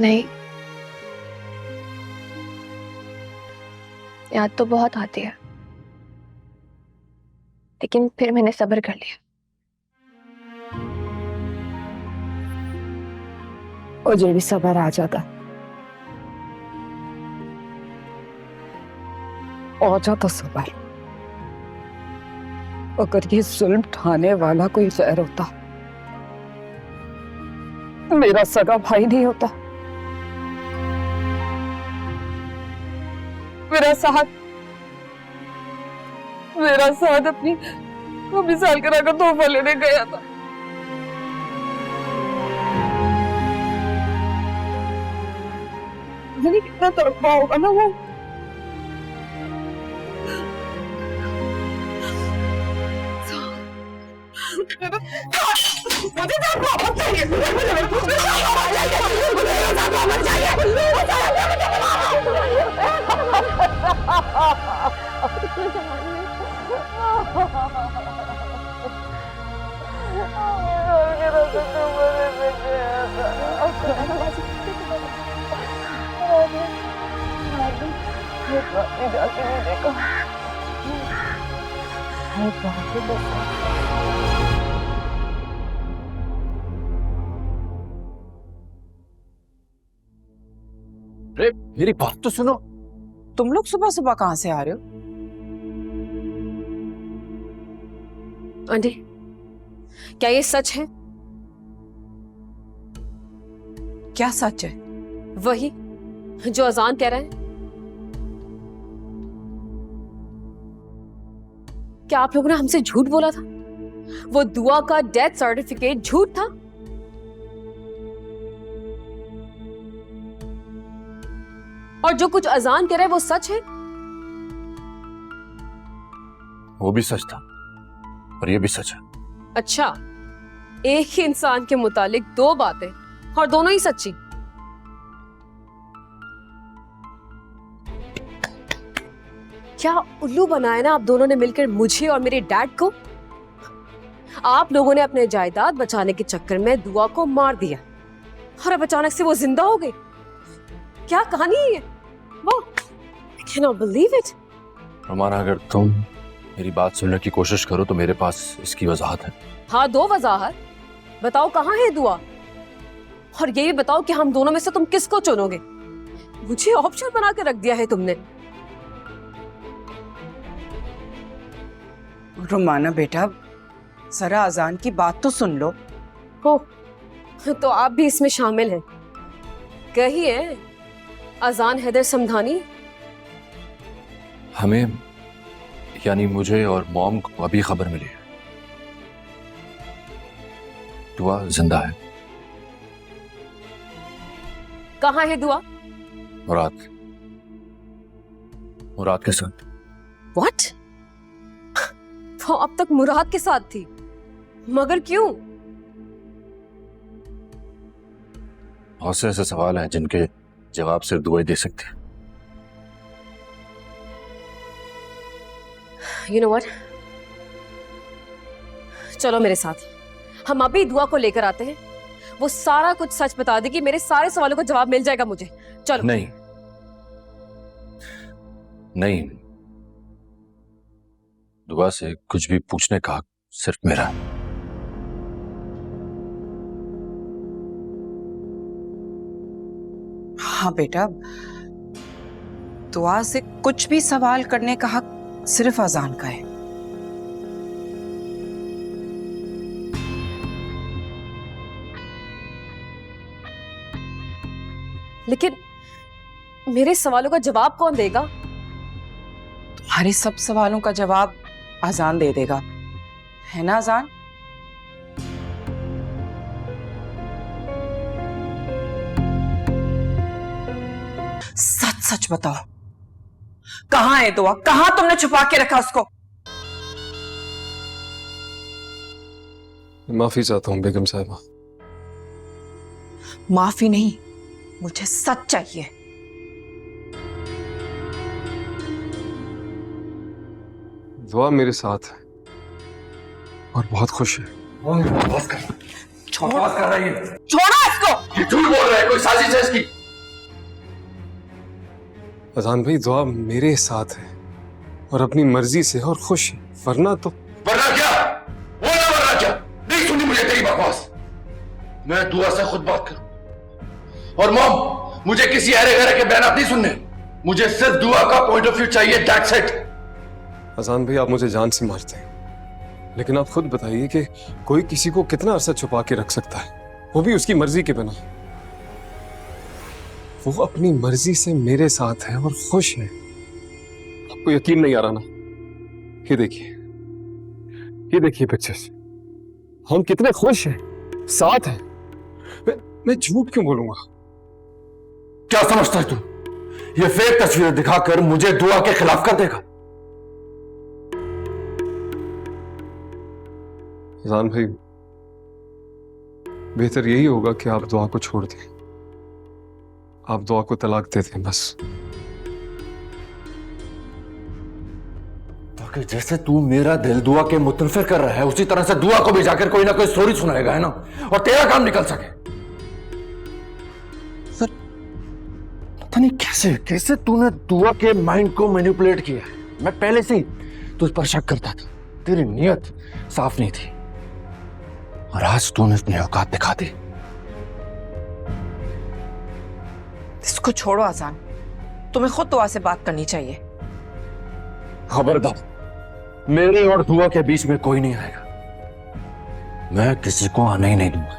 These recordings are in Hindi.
नहीं, याद तो बहुत आती है, लेकिन फिर मैंने सब्र कर लिया। मुझे भी सब्र आ जाता, आ जाता सब्र, अगर ये जुल्म ढाने वाला कोई गैर होता, मेरा सगा भाई नहीं होता, मेरा साथ अपनी कभी सालगिरह का तोहफा लेने गया था। मैंने कितना तड़पा होगा ना वो। मुझे चाहिए, अरे मेरी बात तो सुनो। तुम लोग सुबह सुबह कहाँ से आ रहे हो? आंटी, क्या ये सच है? क्या सच है? वही जो अजान कह रहा है। क्या आप लोगों ने हमसे झूठ बोला था? वो दुआ का डेथ सर्टिफिकेट झूठ था? और जो कुछ अजान कह रहा है वो सच है? वो भी सच था और ये भी सच है। अच्छा, एक ही इंसान के मुतालिक दो बातें और दोनों ही सच्ची। क्या उल्लू बनाया ना आप दोनों ने मिलकर मुझे और मेरे डैड को? आप लोगों ने अपने जायदाद बचाने के चक्कर में दुआ को मार दिया और अब अचानक से वो जिंदा हो गई। क्या कहानी है ये? वो I cannot believe it। Romana, अगर तुम मेरी बात सुनने की कोशिश करो तो मेरे पास इसकी वजाहत है। हाँ, दो वजाहत बताओ। कहाँ है दुआ? और ये भी बताओ कि हम दोनों में से तुम किसको चुनोगे? मुझे ऑप्शन बना के रख दिया है तुमने। रोमाना बेटा, जरा अजान की बात तो सुन लो। हो तो आप भी इसमें शामिल हैं। कहिए अजान हैदर समधानी। हमें यानी मुझे और मॉम को अभी खबर मिली है, दुआ जिंदा है। कहाँ है दुआ? मुराद के साथ। व्हाट? वो अब तक मुराद के साथ थी, मगर क्यों? बहुत से ऐसे सवाल हैं जिनके जवाब सिर्फ दुआ ही दे सकती है। You know what? चलो मेरे साथ, हम अभी दुआ को लेकर आते हैं। वो सारा कुछ सच बता देगी, मेरे सारे सवालों का जवाब मिल जाएगा मुझे। चलो। नहीं नहीं, दुआ से कुछ भी पूछने का हक सिर्फ मेरा है। हाँ बेटा, दुआ से कुछ भी सवाल करने का हक सिर्फ अजान का है। लेकिन मेरे सवालों का जवाब कौन देगा? तुम्हारे सब सवालों का जवाब अजान दे देगा, है ना अजान? सच सच बताओ, कहाँ है दुआ? कहाँ तुमने छुपा के रखा उसको? माफी चाहता हूँ बेगम साहिबा। माफी नहीं, मुझे सच चाहिए। दुआ मेरे साथ है और बहुत खुश है। छोड़ो इसको। ये झूठ बोल रहा है, कोई साजिश है इसकी। अजान भाई, दुआ मेरे साथ है और अपनी मर्जी से और खुश है, वरना तो वरना क्या? बोला वरना क्या? नहीं सुनी मुझे तेरी बकवास। मैं दुआ से खुद बात करूं। और मॉम, मुझे किसी अरे गरे के बयान नहीं सुनने। मुझे सिर्फ दुआ का पॉइंट ऑफ व्यू चाहिए, दैट्स इट। अजान भाई, आप मुझे जान से मारते हैं, लेकिन आप खुद बताइए कि कोई किसी को कितना अरसा छुपा के रख सकता है, वो भी उसकी मर्जी के बिना। वो अपनी मर्जी से मेरे साथ है और खुश है। आपको यकीन नहीं आ रहा ना? ये देखिए पिक्चर्स, हम कितने खुश हैं, साथ हैं। मैं झूठ क्यों बोलूंगा? क्या समझता है तू? ये फेक तस्वीरें दिखाकर मुझे दुआ के खिलाफ कर देगा? जान भाई, बेहतर यही होगा कि आप दुआ को छोड़ दें। आप दुआ को तलाक दे दें बस। ताकि जैसे तू मेरा दिल दुआ के मुतनफिर कर रहा है, उसी तरह से दुआ को भी जाकर कोई ना कोई स्टोरी सुनाएगा, है ना? और तेरा काम निकल सके। सर, पता नहीं कैसे कैसे तूने दुआ के माइंड को मैनिपुलेट किया है। मैं पहले से ही तुझ पर शक करता था। तेरी नीयत साफ नहीं थी और आज तूने अपनी औकात दिखा दी। इसको छोड़ो आसान, तुम्हें खुद दुआ से बात करनी चाहिए। खबरदार, मेरे और दुआ के बीच में कोई नहीं आएगा। मैं किसी को आने ही नहीं दूंगा।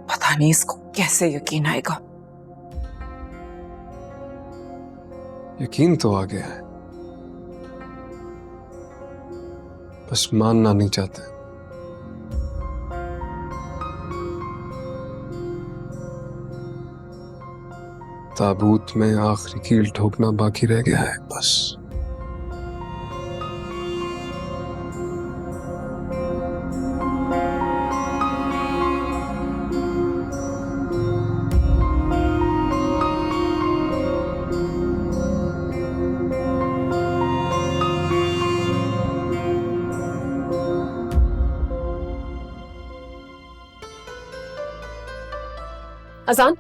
पता नहीं इसको कैसे यकीन आएगा। यकीन तो आ गया है, बस मानना नहीं चाहते। ताबूत में आखिरी कील ठोकना बाकी रह गया है बस। अजान,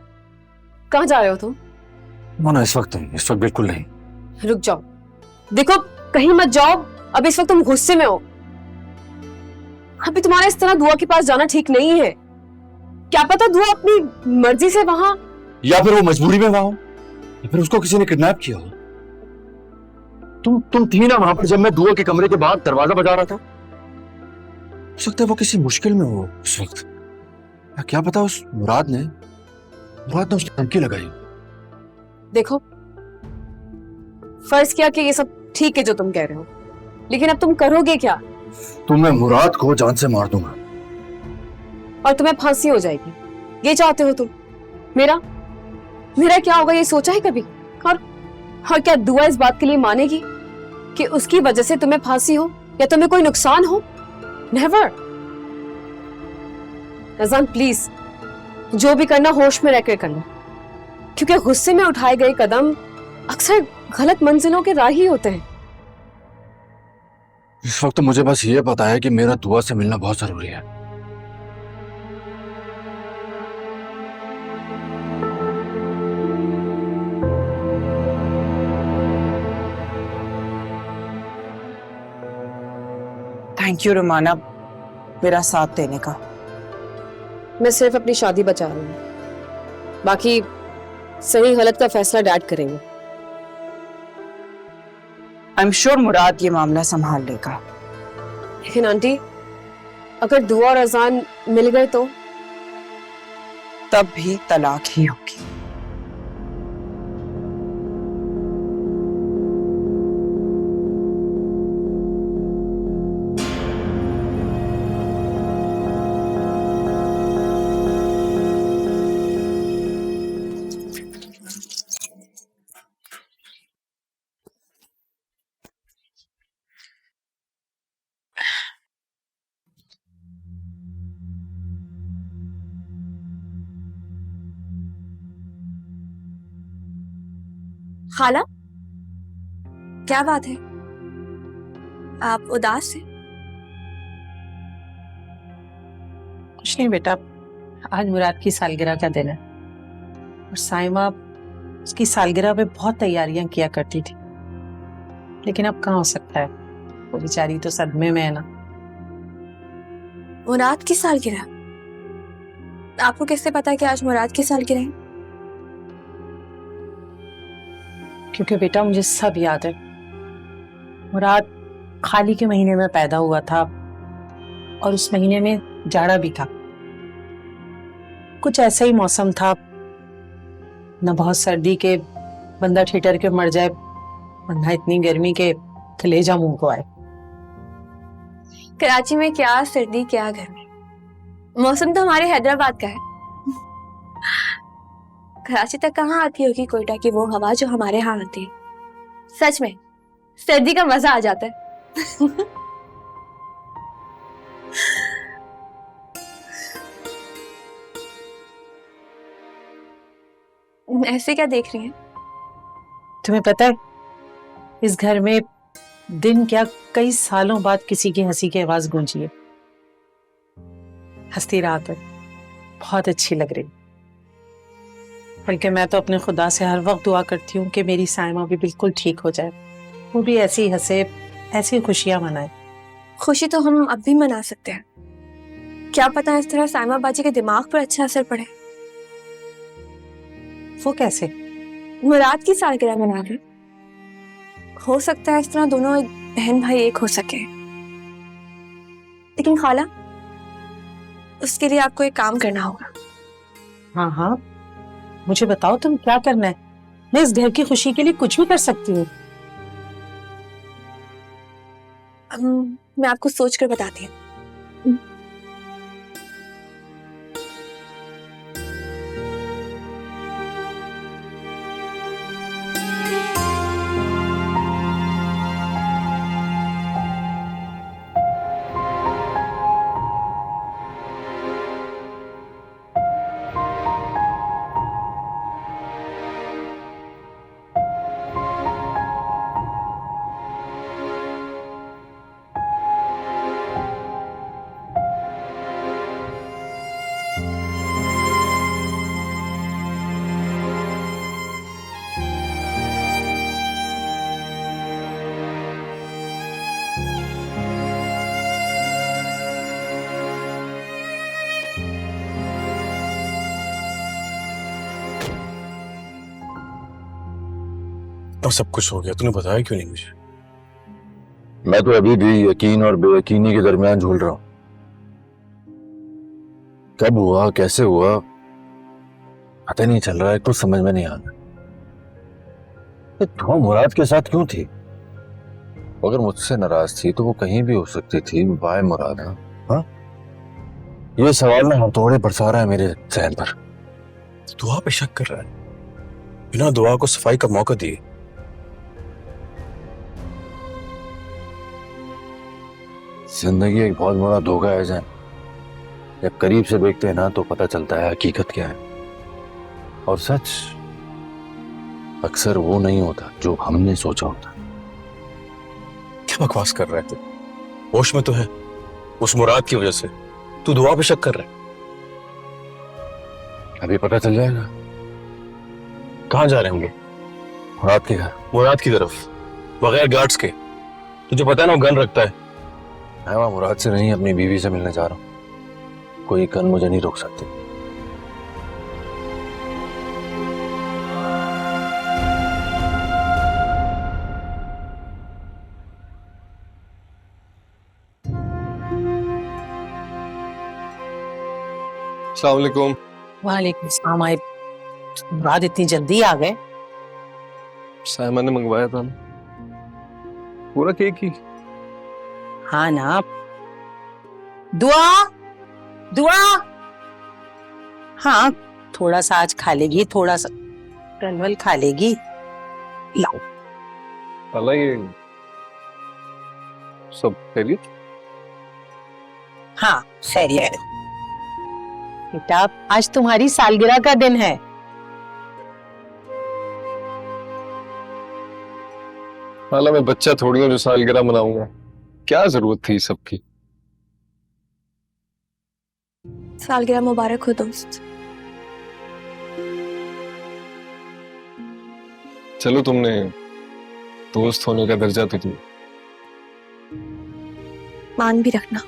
कहाँ जा रहे हो तुम? ना, इस वक्त नहीं, इस वक्त बिल्कुल नहीं। रुक जाओ, देखो कहीं मत जाओ। अब इस वक्त तुम गुस्से में हो। अभी तुम्हारा इस तरह दुआ के पास जाना ठीक नहीं है। क्या पता दुआ अपनी मर्जी से वहां, या फिर वो मजबूरी में वहां हो, या फिर उसको किसी ने किडनैप किया हो। तुम थी ना वहां पर जब मैं दुआ के कमरे के बाहर दरवाजा बजा रहा था? हो सकता है वो किसी मुश्किल में हो उस वक्त, या क्या पता उस मुराद ने उसकी धमकी लगाई। देखो फर्ज किया कि ये सब ठीक है जो तुम कह रहे हो, लेकिन अब तुम करोगे क्या? मैं मुराद को जान से मार दूंगा और तुम्हें फांसी हो जाएगी, ये चाहते हो तुम? मेरा मेरा क्या होगा ये सोचा है कभी? और क्या दुआ इस बात के लिए मानेगी कि उसकी वजह से तुम्हें फांसी हो या तुम्हें कोई नुकसान हो? नेवर। अजान प्लीज, जो भी करना होश में रहकर करना, क्योंकि गुस्से में उठाए गए कदम अक्सर गलत मंजिलों के राह ही होते हैं। इस वक्त मुझे बस ये पता है कि मेरा दुआ से मिलना बहुत जरूरी है। थैंक यू रुमाना, मेरा साथ देने का। मैं सिर्फ अपनी शादी बचा रही हूँ, बाकी सही गलत का फैसला डैड करेंगे। आई एम श्योर मुराद ये मामला संभाल लेगा। लेकिन आंटी, अगर दुआ और अजान मिल गए तो? तब भी तलाक ही होगी। खाला, क्या बात है? आप उदास हैं? कुछ नहीं बेटा, आज मुराद की सालगिरह का दिन है और साइमा उसकी सालगिरह पे बहुत तैयारियां किया करती थी, लेकिन अब कहाँ हो सकता है, वो बेचारी तो सदमे में है ना। मुराद की सालगिरह? आपको कैसे पता कि आज मुराद की सालगिरह है? क्योंकि बेटा मुझे सब याद है। मुराद खाली के महीने में पैदा हुआ था और उस महीने में जाड़ा भी था। कुछ ऐसा ही मौसम था, न बहुत सर्दी के बंदा ठिठर के मर जाए, वरना इतनी गर्मी के कलेजा मुंह को आए। कराची में क्या सर्दी क्या गर्मी, मौसम तो हमारे हैदराबाद का है। कराची तक कहाँ आती होगी कोयटा की वो हवा जो हमारे यहाँ आती है। सच में सर्दी का मजा आ जाता है। ऐसे क्या देख रही हैं? तुम्हें पता है इस घर में दिन क्या कई सालों बाद किसी की हंसी की आवाज गूंजी है। हंसती रात है, बहुत अच्छी लग रही। बल्कि मैं तो अपने खुदा से हर वक्त दुआ करती हूँ कि मेरी साइमा भी बिल्कुल ठीक हो जाए, वो भी ऐसी ही हंसे, ऐसी खुशियां मनाए। खुशी तो हम अब भी मना सकते हैं, क्या पता इस तरह साइमा बाजी के दिमाग पर अच्छा असर पड़े। वो कैसे? मुराद की सालगिरह मना रहे, हो सकता है इस तरह दोनों बहन भाई एक हो सके। लेकिन खाला, उसके लिए आपको एक काम करना होगा। हाँ हाँ, मुझे बताओ तुम क्या करना है। मैं इस घर की खुशी के लिए कुछ भी कर सकती हूँ। मैं आपको सोच कर बताती हूँ। तो सब कुछ हो गया, तूने बताया क्यों नहीं मुझे? मैं तो अभी भी यकीन और बेयकीनी के दरमियान झूल रहा हूं। कब हुआ, कैसे हुआ, पता नहीं चल रहा है, कुछ समझ में नहीं आ रहा। तू मुराद के साथ क्यों थी? अगर मुझसे नाराज थी तो वो कहीं भी हो सकती थी, बाय मुराद। हाँ, ये सवाल ना हथौड़े बरसा रहा है मेरे जहन पर। दुआ पे शक कर रहा है, बिना दुआ को सफाई का मौका दिए। जिंदगी एक बहुत बड़ा धोखा है जैन। जब करीब से देखते हैं ना तो पता चलता है हकीकत क्या है। और सच अक्सर वो नहीं होता जो हमने सोचा होता। क्या बकवास कर रहा है तू? होश में तो है? उस मुराद की वजह से तू दुआ पे शक कर रहा है। अभी पता चल जाएगा। कहाँ जा रहे होंगे? मुराद के घर। मुराद की तरफ, बगैर गार्ड्स के? तुझे पता है ना वो गन रखता है। मैं वहां मुराद से नहीं अपनी बीवी से मिलने जा रहा हूं। कोई गन मुझे नहीं रोक सकती। अस्सलाम वालेकुम। वालेकुम सलाम। आए मुराद इतनी जल्दी आ गए? साइमा ने मंगवाया था पूरा केक ही। हाँ ना। दुआ, दुआ। हाँ, थोड़ा सा आज खा लेगी, थोड़ा सा कल वल खा लेगी। लाओ। अल्लाह, ये सब खैरियत? हाँ खैरियत। बेटा आज तुम्हारी सालगिरह का दिन है। हालांकि मैं बच्चा थोड़ी हूँ जो सालगिरह मनाऊंगा। क्या जरूरत थी सबकी। सालगिरह मुबारक हो दोस्त। चलो, तुमने दोस्त होने का दर्जा तो दिया। मान भी रखना।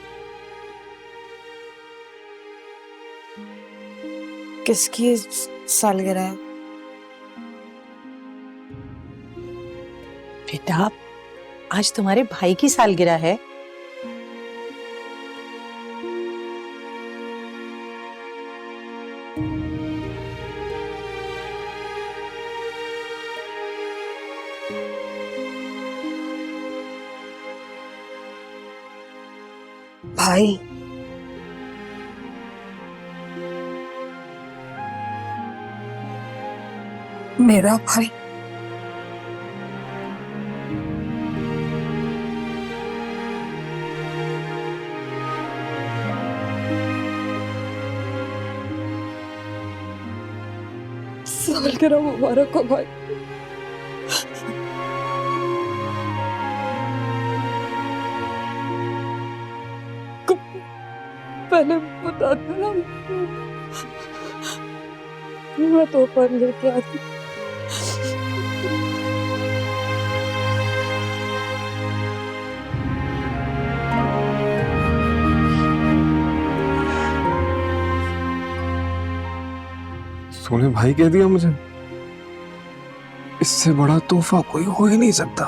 किसकी सालगिरह है? बेटा, आज तुम्हारे भाई की सालगिरह है। भाई, मेरा भाई। सालगिरह मुबारक हो भाई। पहले बता देना, मैं तो पर लेके आती। तूने भाई कह दिया मुझे। इससे बड़ा तोहफा कोई हो ही नहीं सकता।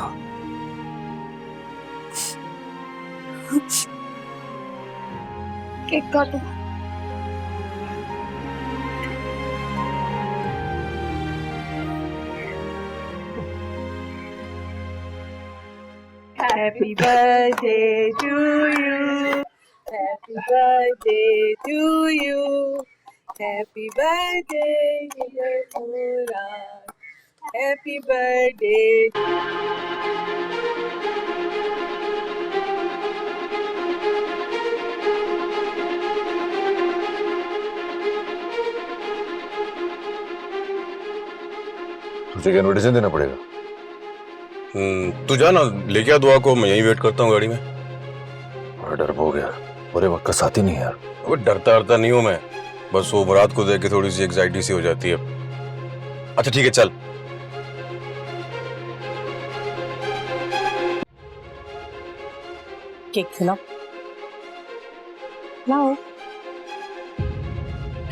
केक काटो। Happy birthday to you. Happy birthday to you. Happy birthday, dear Murad. Happy birthday. तुझे क्या इनविटेशन देना पड़ेगा? तू जा ना, लेके आ दुआ को, मैं यहीं वेट करता हूँ गाड़ी में। बड़ा डर हो गया, पूरे वक्त का साथी नहीं यार। वो डरता नहीं हूँ मैं, बस वो मुराद को देख के थोड़ी सी एग्जाइटी सी हो जाती है। अच्छा ठीक है, चल। केक खिलाओ, खिलाओ,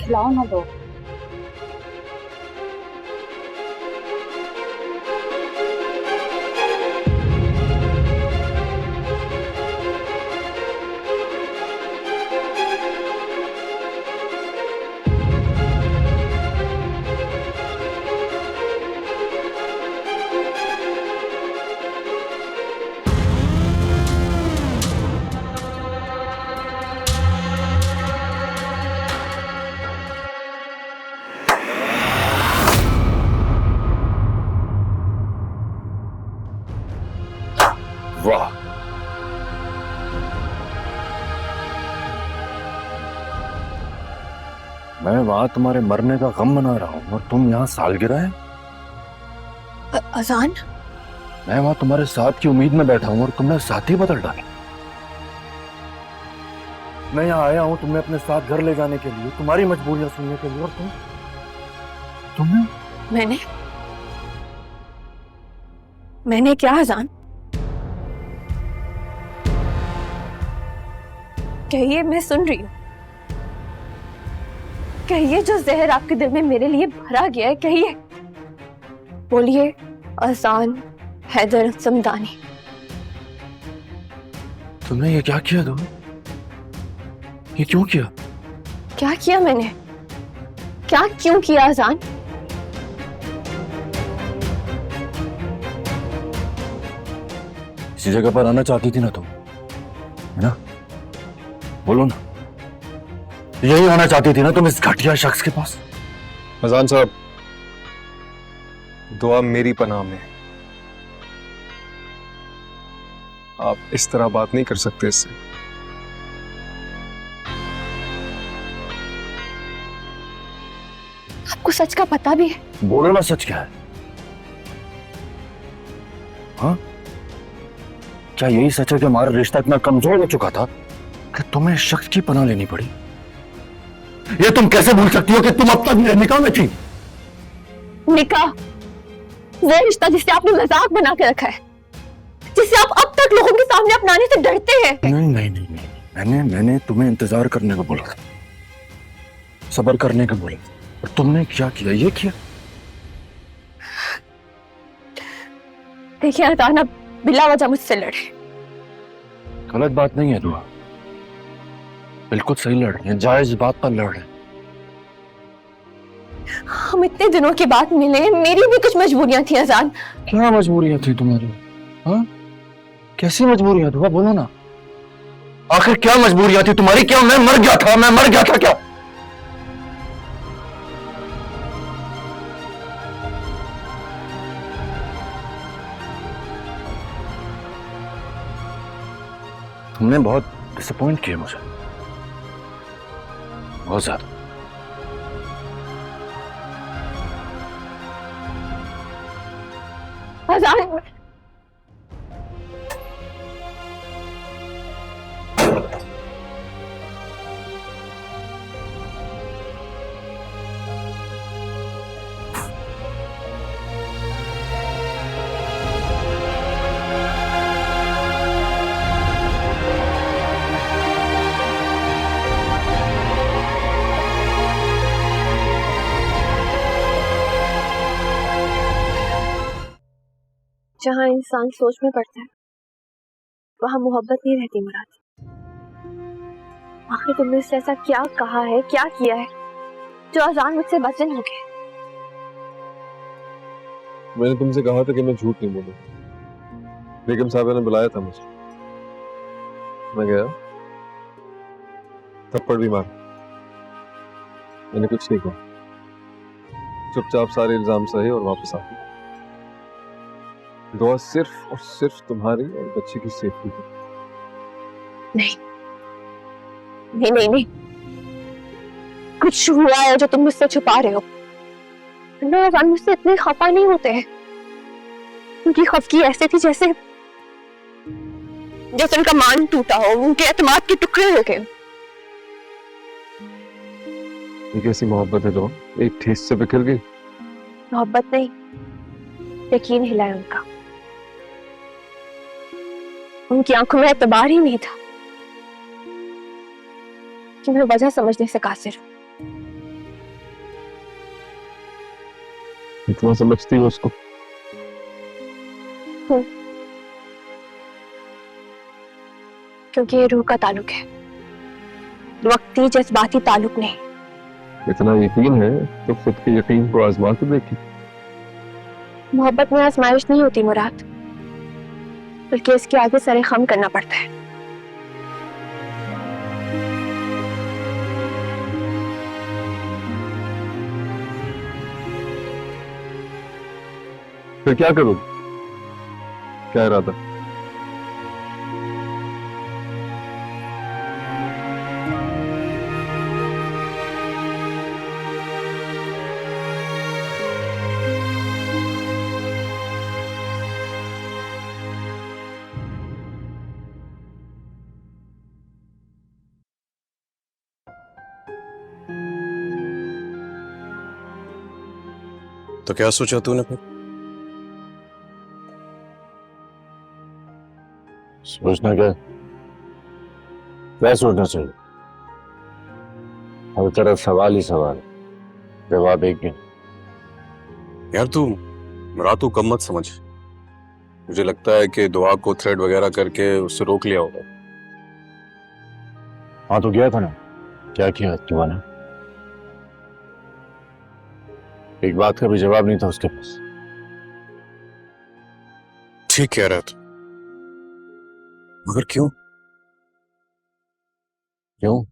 खिलाओ ना दो। वाह, मैं वहां तुम्हारे मरने का गम मना रहा हूं और तुम यहाँ सालगिरह है। अजान। मैं वहां तुम्हारे साथ की उम्मीद में बैठा हूं और तुमने साथी बदल डाला। मैं यहाँ आया हूं तुम्हें अपने साथ घर ले जाने के लिए, तुम्हारी मजबूरियां सुनने के लिए, और तुमने मैंने क्या अजान? कहिए, मैं सुन रही हूँ। कहिए, जो जहर आपके दिल में मेरे लिए भरा गया है, कहिए, बोलिए। अजान हैदर समदानी। तुमने ये क्या किया? तुम ये क्यों किया? क्या किया मैंने? क्या क्यों किया अजान? इसी जगह पर आना चाहती थी ना तुम, है ना? बोलो ना, यही होना चाहती थी ना तुम इस घटिया शख्स के पास? अजान साहब, दुआ मेरी पनाह में। आप इस तरह बात नहीं कर सकते इससे। आपको सच का पता भी है? बोलो ना, सच क्या है? हाँ, क्या यही सच है कि हमारा रिश्ता इतना कमजोर हो चुका था कि तुम्हें इस शख्स की पनाह लेनी पड़ी? ये तुम कैसे भूल सकती हो कि तुम अब तक मेरे निकाह में थी? निकाह, वो रिश्ता जिसे आपने मजाक बना के रखा है, जिसे आप अब तक लोगों के सामने अपनाने से डरते हैं। नहीं नहीं नहीं नहीं, मैंने तुम्हें इंतजार करने को बोला था, सब्र करने को बोला, और तुमने क्या किया? ये किया। देखिए अजान, अब बिला वजह मुझसे लड़े। गलत बात नहीं है दुआ, बिल्कुल सही लड़ रही है, जायज बात पर लड़ रहे हैं। हम इतने दिनों के बाद मिले, मेरी भी कुछ मजबूरियां थी अजान। क्या मजबूरियां थी तुम्हारी? हाँ, कैसी मजबूरियां दुआ, बोलो ना। आखिर क्या मजबूरियां थी तुम्हारी? क्या मैं मर गया था क्या? तुमने बहुत डिसअपॉइंट किया मुझे, बहुत ज्यादा। अजान, जहाँ इंसान सोच में पड़ता है वहां मोहब्बत नहीं रहती मुराद। आखिर तुमने उससे ऐसा क्या कहा है, क्या किया है जो अजान मुझसे बदजन हो गए? मैंने तुमसे कहा था कि मैं झूठ नहीं बोलूंगा। बेगम साहब ने बुलाया था मुझे, मैं गया, थप्पड़ भी मारा, मैंने कुछ नहीं कहा, चुपचाप सारे इल्जाम सहे और वापस आ गया। दुआ सिर्फ और सिर्फ तुम्हारी और बच्चे की सेफ्टी की। नहीं नहीं नहीं नहीं, कुछ हुआ है जो तुम मुझसे छुपा रहे हो। अजान मुझसे इतने खफा नहीं होते हैं। उनकी खफगी ऐसे थी जैसे उनका मान टूटा हो, उनके एतमाद के टुकड़े हो गए। ये कैसी मोहब्बत है जो एक ठेस से बिखर गई? मोहब्बत नहीं, यकीन हिला है उनका। उनकी आंखों में एतबार ही नहीं था कि मैं वजह समझने से कासिर हूं। इतना समझती हो उसको? क्योंकि ये रूह का ताल्लुक है, वक्ती जज्बाती ताल्लुक नहीं। इतना यकीन है तो खुद के यकीन को आजमा के देखी। मोहब्बत में आजमाइश नहीं होती मुराद, बल्कि इसके आगे सरे खम करना पड़ता है। फिर क्या करोगे? क्या इरादा? तो क्या सोचा तूने फिर? सोचना क्या सोचना चाहिए? हर तरफ सवाल ही सवाल, जवाब एक ही। यार तू मुराद को कम मत समझ। मुझे लगता है कि दुआ को थ्रेड वगैरह करके उससे रोक लिया होगा। हाँ तो गया था ना, क्या किया दुआ ने? एक बात का भी जवाब नहीं था उसके पास। ठीक कह रहा था, मगर क्यों? क्यों?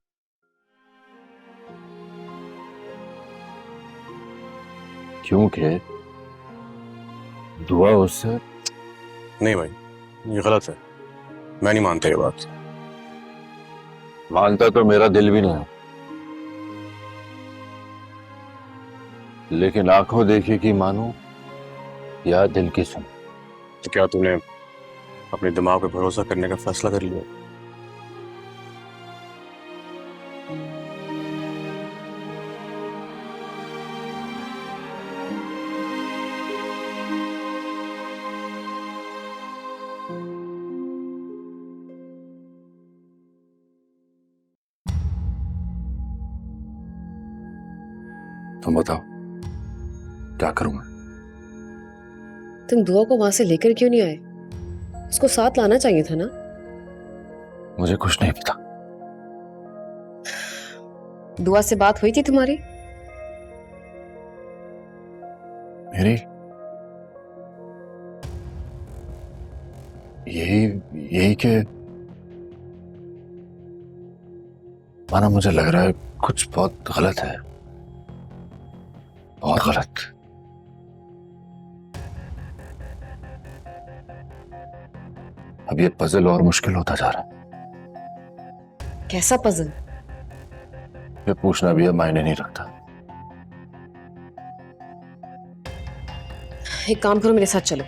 क्योंकि दुआ उससे। नहीं भाई, ये गलत है, मैं नहीं मानता ये बात। मानता तो मेरा दिल भी नहीं है, लेकिन आंखों देखी कि मानो या दिल की सुन। तो क्या तूने अपने दिमाग पे भरोसा करने का फैसला कर लिया। तुम बताओ क्या करूं मैं? तुम दुआ को वहां से लेकर क्यों नहीं आए? उसको साथ लाना चाहिए था ना। मुझे कुछ नहीं पता। दुआ से बात हुई थी तुम्हारी? मेरी यही यही कि माना मुझे लग रहा है कुछ बहुत गलत है, बहुत गलत। अब ये पजल और मुश्किल होता जा रहा है। कैसा पजल? ये पूछना भी अब मायने नहीं रखता। एक काम करो, मेरे साथ चलो।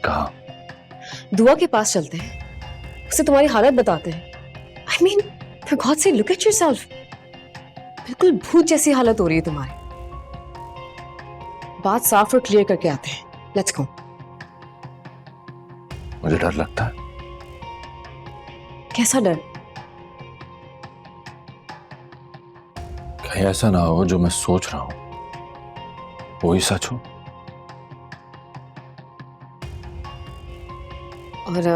कहाँ? दुआ के पास चलते हैं, उसे तुम्हारी हालत बताते हैं। I mean, for God से look at yourself. बिल्कुल भूत जैसी हालत हो रही है तुम्हारी। बात साफ और क्लियर करके आते हैं। Let's go. मुझे डर लगता है। कैसा डर? कहीं ऐसा ना हो जो मैं सोच रहा हूं वो ही सच हो। और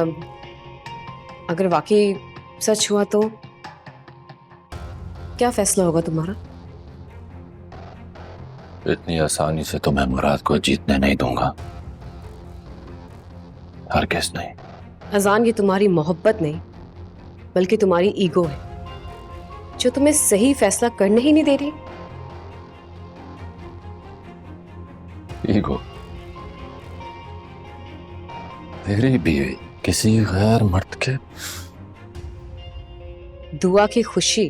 अगर वाकई सच हुआ तो क्या फैसला होगा तुम्हारा? इतनी आसानी से तो मैं मुराद को जीतने नहीं दूंगा, हरगिज़ नहीं। अजान ये तुम्हारी मोहब्बत नहीं बल्कि तुम्हारी ईगो है जो तुम्हें सही फैसला करने ही नहीं दे रही। ईगो? मेरी बीवी किसी गैर मर्द के? दुआ की खुशी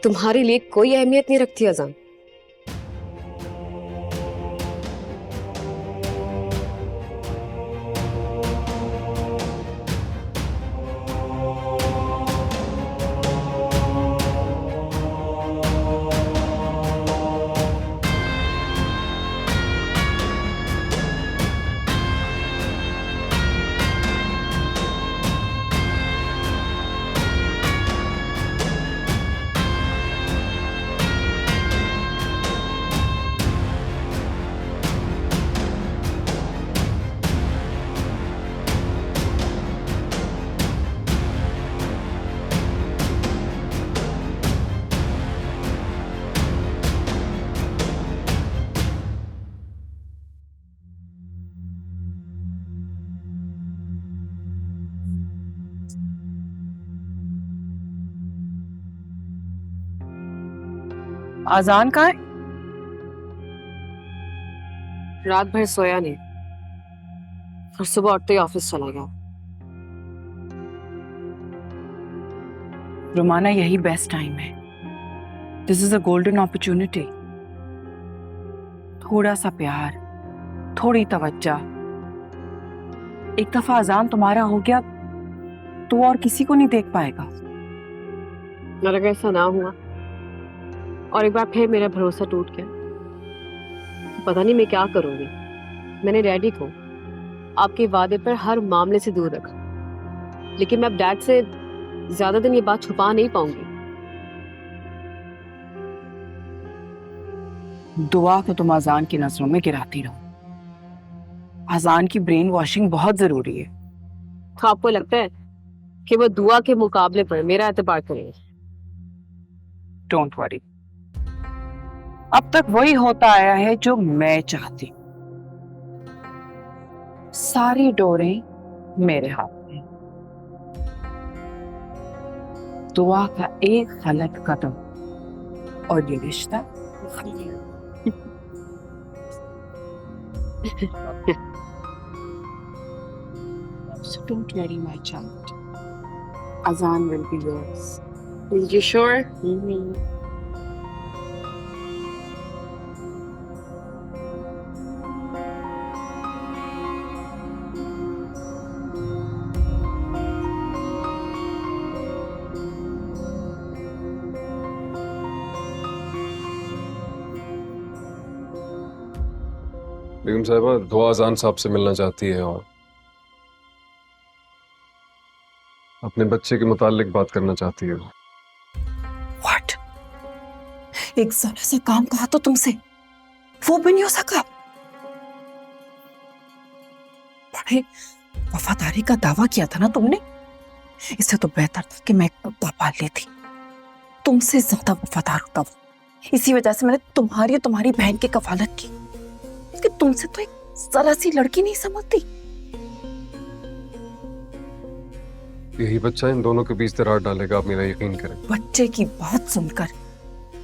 तुम्हारे लिए कोई अहमियत नहीं रखती अजान। आजान कहाँ है? रात भर सोया नहीं और सुबह उठते ही ऑफिस चला गया। रोमाना, यही बेस्ट टाइम है। This is a golden opportunity. थोड़ा सा प्यार, थोड़ी तवज्जो। एक दफा अजान तुम्हारा हो गया तो और किसी को नहीं देख पाएगा। और अगर ऐसा ना हुआ और एक बार फिर मेरा भरोसा टूट गया, पता नहीं मैं क्या करूंगी। मैंने डैडी को आपके वादे पर हर मामले से दूर रखा, लेकिन मैं अब डैड से ज्यादा दिन ये बात छुपा नहीं पाऊंगी। दुआ को तुम अजान की नजरों में गिराती रहो। अजान की ब्रेन वॉशिंग बहुत जरूरी है। तो आपको लगता है कि वो दुआ के मुकाबले पर मेरा एतबार करेंगे? डोंट वरी, अब तक वही होता आया है जो मैं चाहती। सारी डोरें मेरे हाथ में। दुआ का एक गलत कदम और ये रिश्ता So don't worry, my child. Azan will be yours. You sure? बेगम साहिबा दुआ अजान साहब से मिलना चाहती है और अपने बच्चे के मुताल्लिक बात करना चाहती है। व्हाट? एक जरा सा काम कहा तो तुमसे वो भी नहीं हो सका। बड़े वफादारी का दावा किया था ना तुमने, इससे तो बेहतर था कि मैं कुत्ता पाल लेती। तुमसे ज्यादा वफादार होता वो। इसी वजह से मैंने तुम्हारी और तुम्हारी बहन की कफालत की कि तुमसे तो एक जरा सी लड़की नहीं समझती। यही बच्चा इन दोनों के बीच दरार डालेगा, आप मेरा यकीन करें। बच्चे की बात सुनकर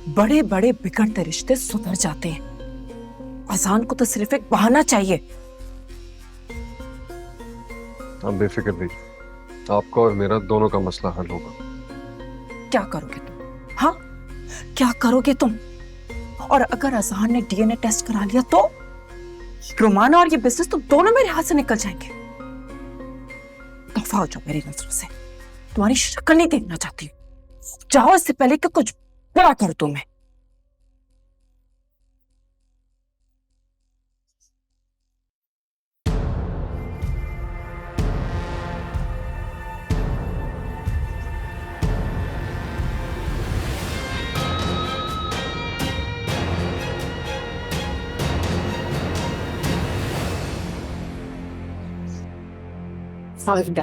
बड़े बड़े बिगड़ते रिश्ते सुधर जाते हैं। अजान को तो सिर्फ एक बहाना चाहिए। आप बेफिक्र रहिए, आपका और मेरा दोनों का मसला हल होगा। क्या करोगे तुम? हाँ, क्या करोगे तुम? और अगर अजहान ने डीएनए टेस्ट करा लिया तो रोमाना और ये बिजनेस तो दोनों मेरे हाथ से निकल जाएंगे। दफा हो जाओ मेरी नजरों से, तुम्हारी शक्ल नहीं देखना चाहती। जाओ इससे पहले कि कुछ बुरा कर दूं मैं।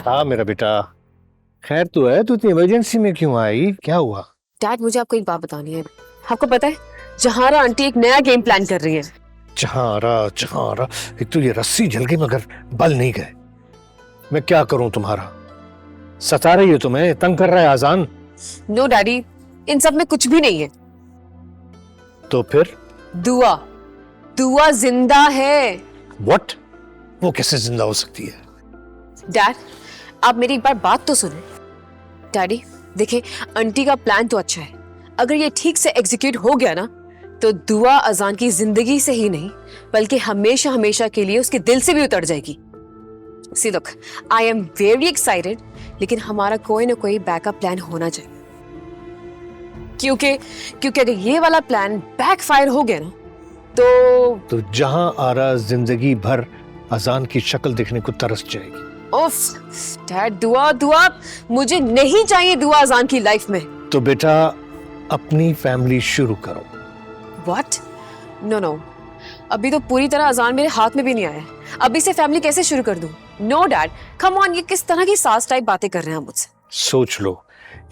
हाँ मेरा बेटा, खैर तो है, तू इतनी इमरजेंसी में क्यों आई, क्या हुआ? डैड, मुझे आपको एक बात बतानी है। आपको पता है जहारा आंटी एक नया गेम प्लान कर रही है। जहारा, एक तो ये रस्सी जल गई मगर बल नहीं गए। मैं क्या करूं तुम्हारा? सता रही है तुम्हें, तंग कर रहा है आजान। नो डैडी, इन सब में कुछ भी नहीं है। तो फिर? दुआ जिंदा है। व्हाट? वो कैसे जिंदा हो सकती है? डैड, आप मेरी एक बार बात तो सुने। डैडी देखिए, आंटी का प्लान तो अच्छा है, अगर ये ठीक से एग्जीक्यूट हो गया ना तो दुआ अजान की जिंदगी से ही नहीं बल्कि हमेशा हमेशा के लिए उसके दिल से भी उतर जाएगी। See look, I am very excited, लेकिन हमारा कोई ना कोई बैकअप प्लान होना चाहिए। क्योंकि अगर ये वाला प्लान बैकफायर हो गया ना तो जहां आरा जिंदगी भर अजान की शक्ल देखने को तरस जाएगी। उफ डैड, दुआ मुझे नहीं चाहिए दुआ अजान की लाइफ में। तो बेटा अपनी फैमिली शुरू करो। व्हाट? नो, अभी तो पूरी तरह अजान मेरे हाथ में भी नहीं आया है। अभी से फैमिली कैसे शुरू कर दूं? नो डैड, कम ऑन, ये किस तरह की सास टाइप बातें कर रहे हैं आप मुझसे? सोच लो,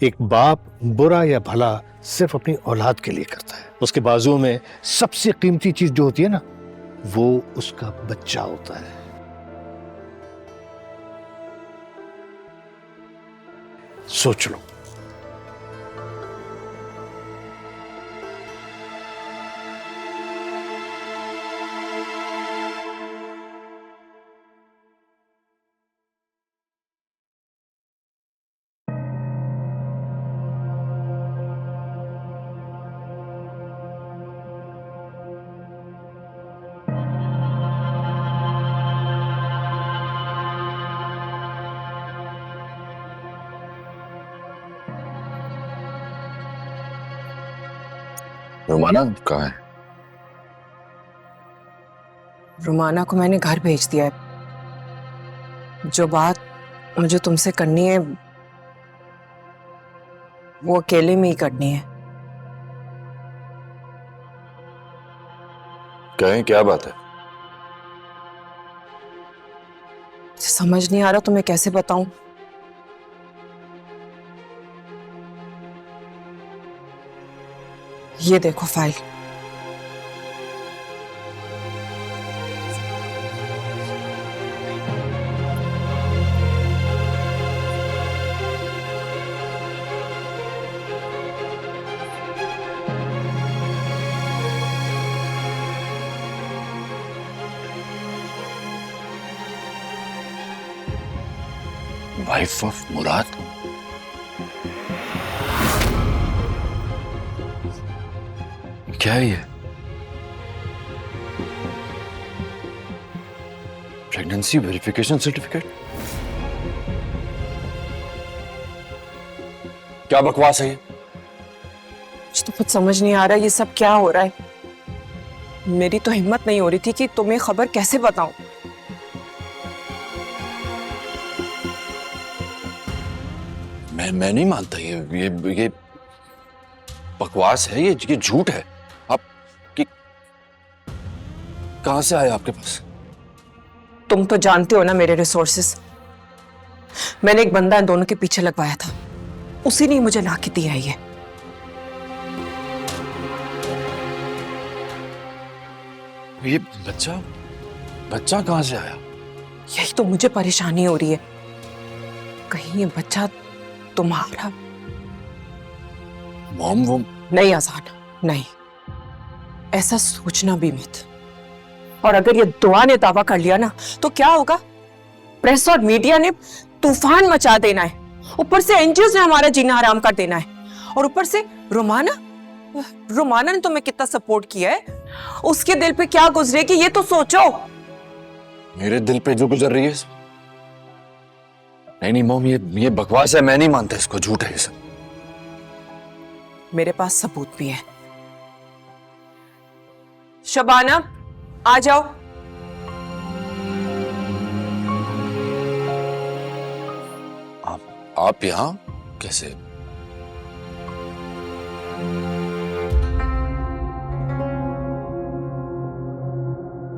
एक बाप बुरा या भला सिर्फ अपनी औलाद के लिए करता है। उसके बाजुओं में सबसे कीमती चीज जो होती है ना, वो उसका बच्चा होता है। सोच लो। रोमाना कहाँ है? रोमाना को मैंने घर भेज दिया है। जो बात मुझे तुमसे करनी है वो अकेले में ही करनी है। कहें, क्या बात है? समझ नहीं आ रहा तुम्हें कैसे बताऊं। ये देखो फाइल। वाइफ ऑफ मुराद? क्या है ये? Pregnancy verification certificate? क्या बकवास है ये? मुझे तो कुछ समझ नहीं आ रहा ये सब क्या हो रहा है। मेरी तो हिम्मत नहीं हो रही थी कि तुम्हें खबर कैसे बताऊं। मैं नहीं मानता, ये बकवास है, ये झूठ है। आप कि कहां से आए आपके पास? तुम तो जानते हो ना मेरे रिसोर्सेस। मैंने एक बंदा इन दोनों के पीछे लगवाया था, उसी ने मुझे ला के दिया है ये। ये बच्चा कहां से आया? यही तो मुझे परेशानी हो रही है, कहीं ये बच्चा तुम्हारा? मॉम वो नहीं आसान, नहीं, ऐसा सोचना भी मत। और अगर ये दुआ ने दावा कर लिया ना तो क्या होगा? प्रेस और मीडिया ने तूफान मचा देना है, ऊपर से एनजीओ ने हमारा जीना हराम कर देना है, और ऊपर से रोमाना ने तुम्हें कितना सपोर्ट किया है, उसके दिल पे क्या गुजरेगी ये तो सोचो। मेरे दिल पे जो गुजर रही है नहीं मॉम, ये बकवास है, मैं नहीं मानता इसको, झूठ है ये सब। मेरे पास सबूत भी है। शबाना आ जाओ। आप यहाँ कैसे?